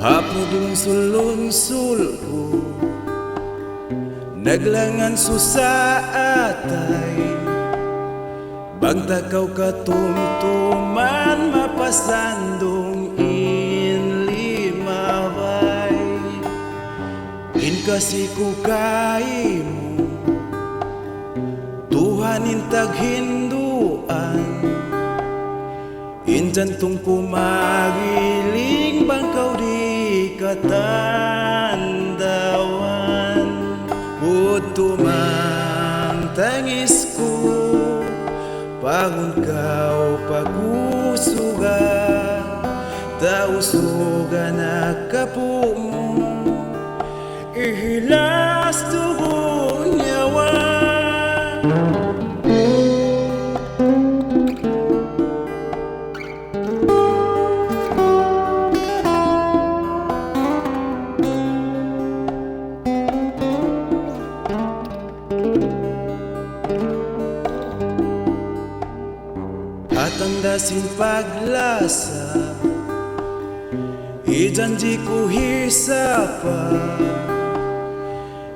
Hapudong sulong-sul ko, naglangan susa atay. Bagtakaw katumtuman, mapasandong in limaway. In kasi ko kay mo, Tuhan in taghinduan. In jantong kumagiling, bangkaw di katandawan. Utumang tangis ko, pangon kau pagusuga, tausuga na kapo mo, ihilas tugo nyawa. Atandasin paglasa, ijanji ko hisapa.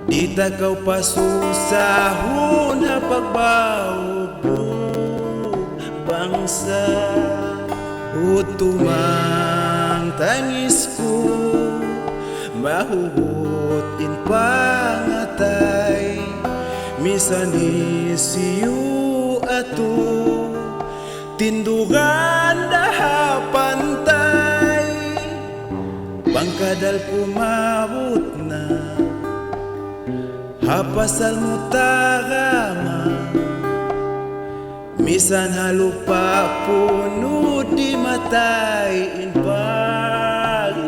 Di takaw pasusahon na pagbaobo bangsa. Utumang tangis ko, mahuhot in pangatay. Misani siyu ato, tindugan daha pantay. Pangkadal kumabot na, hapasal mo tagama. Misan halupa puno di matay in paglasa.